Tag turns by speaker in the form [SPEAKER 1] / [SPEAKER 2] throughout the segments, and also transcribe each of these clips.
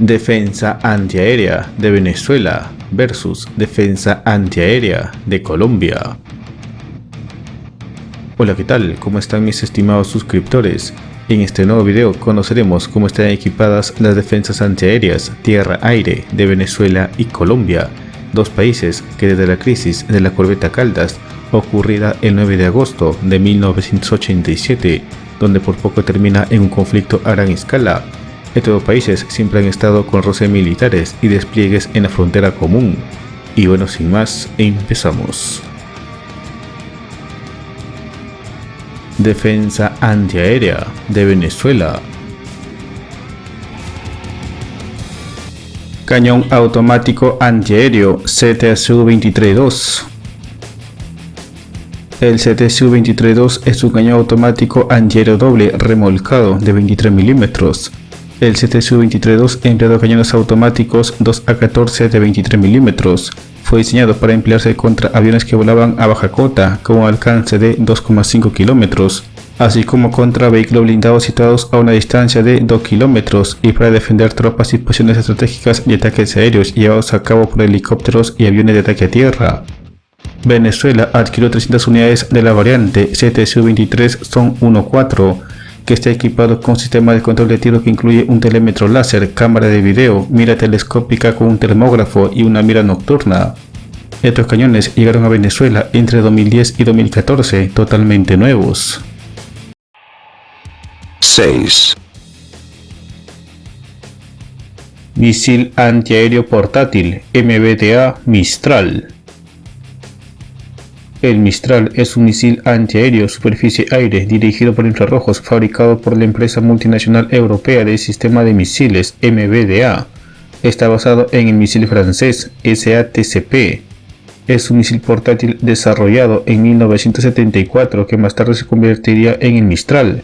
[SPEAKER 1] Defensa antiaérea de Venezuela versus defensa antiaérea de Colombia. Hola, ¿qué tal? ¿Cómo están mis estimados suscriptores? En este nuevo video conoceremos cómo están equipadas las defensas antiaéreas tierra-aire de Venezuela y Colombia, dos países que desde la crisis de la corbeta Caldas, ocurrida el 9 de agosto de 1987, donde por poco termina en un conflicto a gran escala, estos dos países siempre han estado con roces militares y despliegues en la frontera común. Y bueno, sin más, empezamos. Defensa antiaérea de Venezuela. Cañón automático antiaéreo CTSU-23-2. El CTSU-23-2 es un cañón automático antiaéreo doble remolcado de 23 milímetros. El CTSU-23-2 ha empleado cañones automáticos 2A14 de 23 milímetros. Fue diseñado para emplearse contra aviones que volaban a baja cota con un alcance de 2,5 kilómetros, así como contra vehículos blindados situados a una distancia de 2 kilómetros y para defender tropas y posiciones estratégicas y ataques aéreos llevados a cabo por helicópteros y aviones de ataque a tierra. Venezuela adquirió 300 unidades de la variante CTSU-23 SON 1-4, que está equipado con un sistema de control de tiro que incluye un telémetro láser, cámara de video, mira telescópica con un termógrafo y una mira nocturna. Estos cañones llegaron a Venezuela entre 2010 y 2014, totalmente nuevos.
[SPEAKER 2] 6.
[SPEAKER 1] Misil antiaéreo portátil MBDA Mistral. El Mistral es un misil antiaéreo superficie-aire dirigido por infrarrojos fabricado por la empresa multinacional europea de sistema de misiles MBDA. Está basado en el misil francés SATCP. Es un misil portátil desarrollado en 1974 que más tarde se convertiría en el Mistral.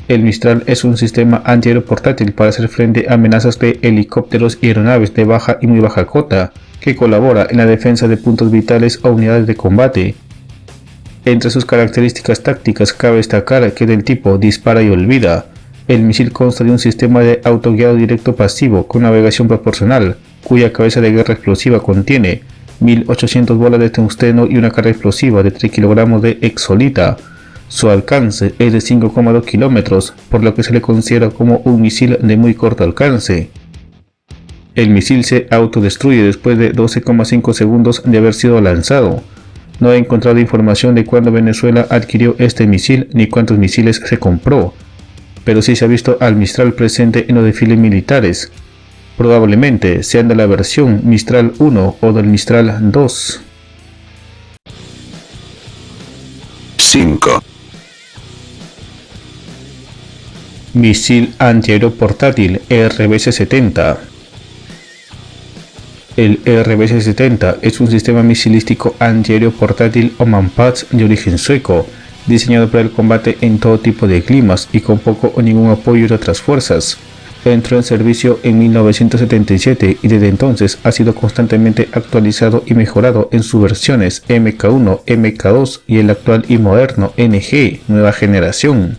[SPEAKER 1] El Mistral es un sistema antiaéreo portátil para hacer frente a amenazas de helicópteros y aeronaves de baja y muy baja cota, que colabora en la defensa de puntos vitales o unidades de combate. Entre sus características tácticas cabe destacar que del tipo dispara y olvida. El misil consta de un sistema de autoguiado directo pasivo con navegación proporcional, cuya cabeza de guerra explosiva contiene 1800 bolas de tungsteno y una carga explosiva de 3 kilogramos de exolita. Su alcance es de 5,2 kilómetros, por lo que se le considera como un misil de muy corto alcance. El misil se autodestruye después de 12,5 segundos de haber sido lanzado. No he encontrado información de cuándo Venezuela adquirió este misil ni cuántos misiles se compró, pero sí se ha visto al Mistral presente en los desfiles militares. Probablemente sean de la versión Mistral 1 o del Mistral 2.
[SPEAKER 2] 5.
[SPEAKER 1] Misil antiaéreo portátil RBS-70. El RBS-70 es un sistema misilístico antiaéreo portátil o Manpads de origen sueco, diseñado para el combate en todo tipo de climas y con poco o ningún apoyo de otras fuerzas. Entró en servicio en 1977 y desde entonces ha sido constantemente actualizado y mejorado en sus versiones MK1, MK2 y el actual y moderno NG, nueva generación.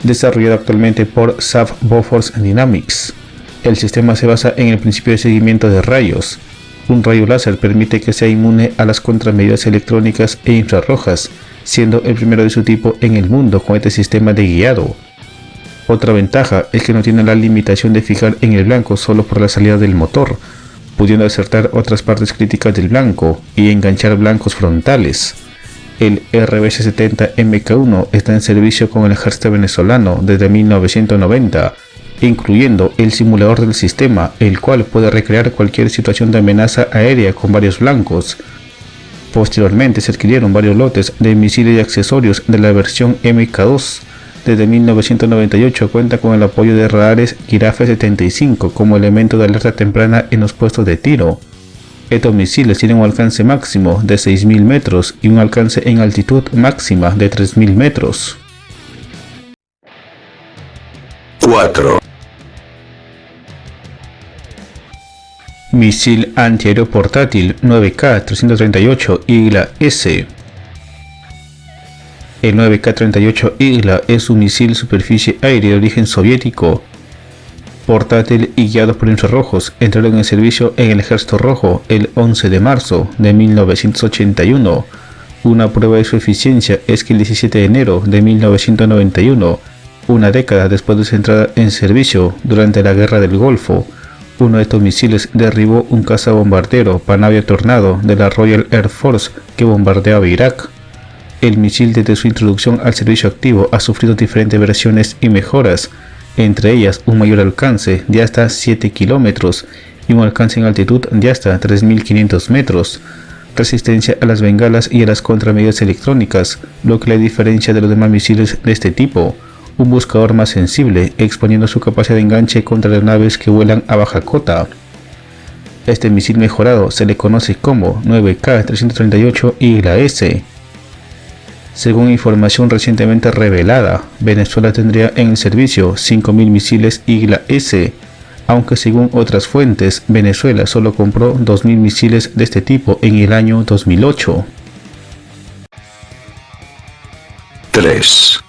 [SPEAKER 1] Desarrollado actualmente por SAF Bofors Dynamics. El sistema se basa en el principio de seguimiento de rayos. Un rayo láser permite que sea inmune a las contramedidas electrónicas e infrarrojas, siendo el primero de su tipo en el mundo con este sistema de guiado. Otra ventaja es que no tiene la limitación de fijar en el blanco solo por la salida del motor, pudiendo acertar otras partes críticas del blanco y enganchar blancos frontales. El RBS-70 MK1 está en servicio con el ejército venezolano desde 1990, incluyendo el simulador del sistema, el cual puede recrear cualquier situación de amenaza aérea con varios blancos. Posteriormente se adquirieron varios lotes de misiles y accesorios de la versión MK2. Desde 1998 cuenta con el apoyo de radares Girafe 75 como elemento de alerta temprana en los puestos de tiro. Estos misiles tienen un alcance máximo de 6.000 metros y un alcance en altitud máxima de 3.000 metros.
[SPEAKER 2] 4.
[SPEAKER 1] Misil antiaéreo portátil 9K338 IGLA-S. El 9K38 IGLA es un misil superficie-aire de origen soviético. portátil y guiado por infrarrojos, entraron en servicio en el Ejército Rojo el 11 de marzo de 1981. Una prueba de su eficiencia es que el 17 de enero de 1991, una década después de su entrada en servicio durante la Guerra del Golfo, uno de estos misiles derribó un cazabombardero Panavia Tornado de la Royal Air Force que bombardeaba Irak. El misil desde su introducción al servicio activo ha sufrido diferentes versiones y mejoras, entre ellas un mayor alcance de hasta 7 kilómetros y un alcance en altitud de hasta 3.500 metros, resistencia a las bengalas y a las contramedidas electrónicas, lo que le diferencia de los demás misiles de este tipo, un buscador más sensible, exponiendo su capacidad de enganche contra las naves que vuelan a baja cota. Este misil mejorado se le conoce como 9K338 IGLA-S. Según información recientemente revelada, Venezuela tendría en el servicio 5.000 misiles IGLA-S, aunque según otras fuentes, Venezuela solo compró 2.000 misiles de este tipo en el año 2008.
[SPEAKER 2] 3,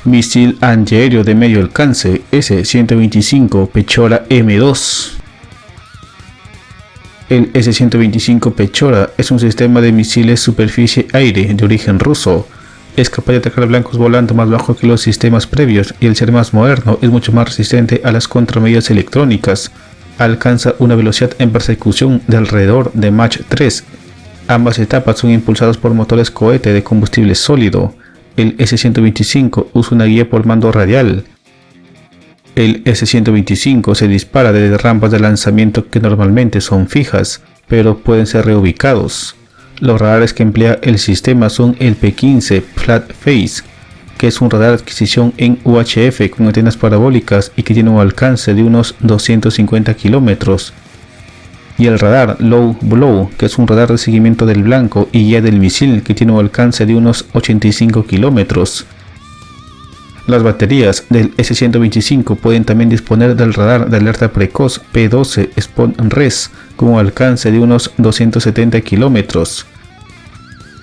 [SPEAKER 1] Misil antiaéreo de medio alcance S-125 Pechora M2. El S-125 Pechora es un sistema de misiles superficie-aire de origen ruso. Es capaz de atacar blancos volando más bajo que los sistemas previos y al ser más moderno es mucho más resistente a las contramedidas electrónicas. Alcanza una velocidad en persecución de alrededor de Mach 3. Ambas etapas son impulsadas por motores cohete de combustible sólido. El S-125 usa una guía por mando radial. El S-125 se dispara desde rampas de lanzamiento que normalmente son fijas, pero pueden ser reubicados. Los radares que emplea el sistema son el P-15 Flat Phase, que es un radar de adquisición en UHF con antenas parabólicas y que tiene un alcance de unos 250 kilómetros, y el radar Low Blow, que es un radar de seguimiento del blanco y guía del misil que tiene un alcance de unos 85 kilómetros. Las baterías del S-125 pueden también disponer del radar de alerta precoz P-12 Spot-Res con un alcance de unos 270 kilómetros.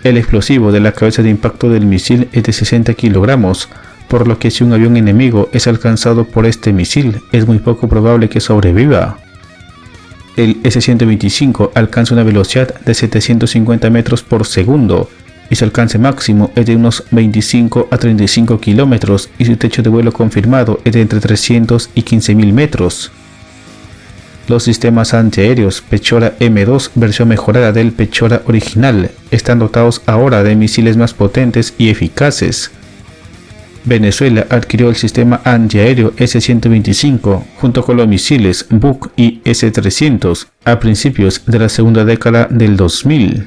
[SPEAKER 1] El explosivo de la cabeza de impacto del misil es de 60 kilogramos, por lo que si un avión enemigo es alcanzado por este misil, es muy poco probable que sobreviva. El S-125 alcanza una velocidad de 750 metros por segundo y su alcance máximo es de unos 25 a 35 kilómetros y su techo de vuelo confirmado es de entre 300 y 15.000 metros. Los sistemas antiaéreos Pechora M2 versión mejorada del Pechora original están dotados ahora de misiles más potentes y eficaces. Venezuela adquirió el sistema antiaéreo S-125 junto con los misiles Buk y S-300 a principios de la segunda década del 2000.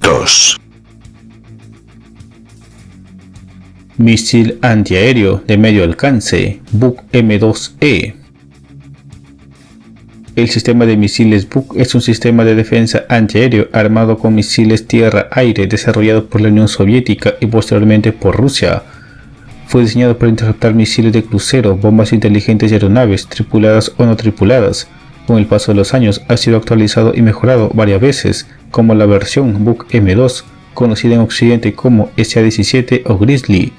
[SPEAKER 2] 2,
[SPEAKER 1] Misil antiaéreo de medio alcance Buk M2E. El sistema de misiles Buk es un sistema de defensa antiaéreo armado con misiles tierra-aire desarrollado por la Unión Soviética y posteriormente por Rusia. Fue diseñado para interceptar misiles de crucero, bombas inteligentes y aeronaves, tripuladas o no tripuladas. Con el paso de los años ha sido actualizado y mejorado varias veces, como la versión Buk M2, conocida en Occidente como SA-17 o Grizzly.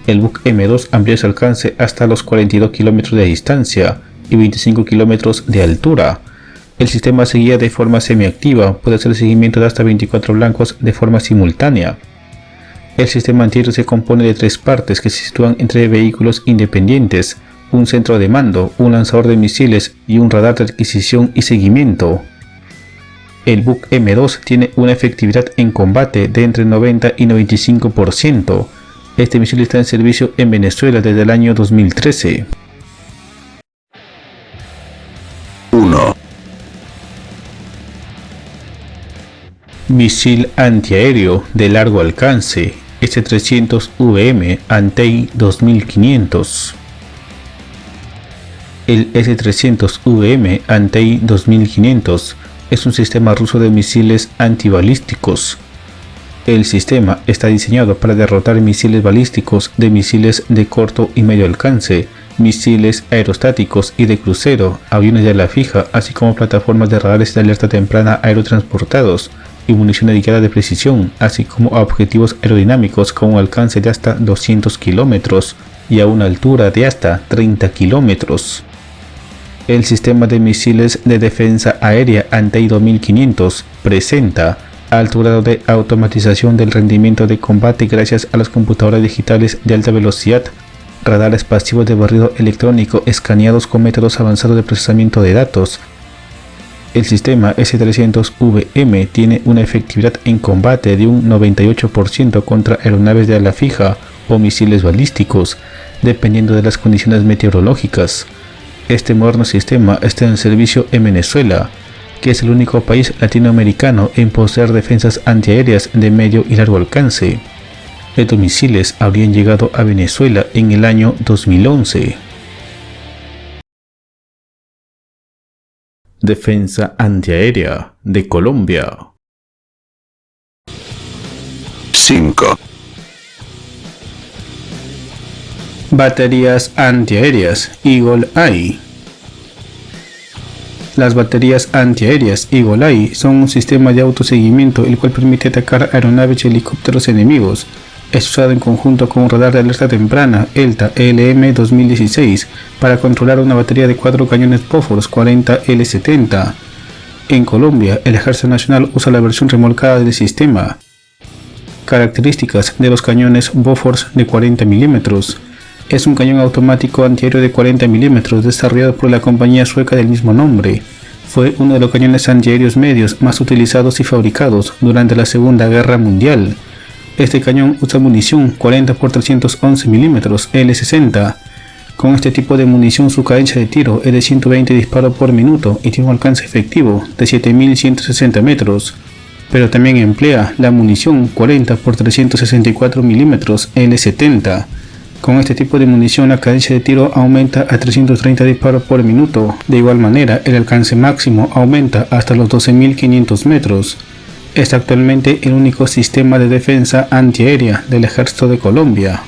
[SPEAKER 1] El Buk M2 amplió su alcance hasta los 42 kilómetros de distancia y 25 kilómetros de altura. El sistema se guía de forma semiactiva, puede hacer seguimiento de hasta 24 blancos de forma simultánea. El sistema antiaéreo se compone de 3 partes que se sitúan entre vehículos independientes, un centro de mando, un lanzador de misiles y un radar de adquisición y seguimiento. El Buk M2 tiene una efectividad en combate de entre 90 y 95%. Este misil está en servicio en Venezuela desde el año 2013.
[SPEAKER 2] 1,
[SPEAKER 1] Misil antiaéreo de largo alcance S-300VM Antey 2500. El S-300VM Antey 2500 es un sistema ruso de misiles antibalísticos. El sistema está diseñado para derrotar misiles balísticos de misiles de corto y medio alcance, misiles aerostáticos y de crucero, aviones de ala fija, así como plataformas de radares de alerta temprana aerotransportados, y munición dedicada de precisión, así como a objetivos aerodinámicos con un alcance de hasta 200 kilómetros y a una altura de hasta 30 kilómetros. El sistema de misiles de defensa aérea Anteido 1500 presenta alto grado de automatización del rendimiento de combate gracias a las computadoras digitales de alta velocidad, radares pasivos de barrido electrónico escaneados con métodos avanzados de procesamiento de datos. El sistema S-300VM tiene una efectividad en combate de un 98% contra aeronaves de ala fija o misiles balísticos, dependiendo de las condiciones meteorológicas. Este moderno sistema está en servicio en Venezuela, que es el único país latinoamericano en poseer defensas antiaéreas de medio y largo alcance. Estos misiles habrían llegado a Venezuela en el año 2011. Defensa antiaérea de Colombia.
[SPEAKER 2] 5,
[SPEAKER 1] Baterías antiaéreas Eagle-Eye. Las baterías antiaéreas Eagle-Eye son un sistema de autoseguimiento el cual permite atacar aeronaves y helicópteros enemigos. Es usado en conjunto con un radar de alerta temprana ELTA ELM 2016 para controlar una batería de 4 cañones Bofors 40L70. En Colombia, el Ejército Nacional usa la versión remolcada del sistema. Características de los cañones Bofors de 40 mm. Es un cañón automático antiaéreo de 40 mm desarrollado por la compañía sueca del mismo nombre. Fue uno de los cañones antiaéreos medios más utilizados y fabricados durante la Segunda Guerra Mundial. Este cañón usa munición 40 x 311 mm L60. Con este tipo de munición su cadencia de tiro es de 120 disparos por minuto y tiene un alcance efectivo de 7160 metros. Pero también emplea la munición 40 x 364 mm L70. Con este tipo de munición la cadencia de tiro aumenta a 330 disparos por minuto. De igual manera, el alcance máximo aumenta hasta los 12.500 metros. Es actualmente el único sistema de defensa antiaérea del Ejército de Colombia.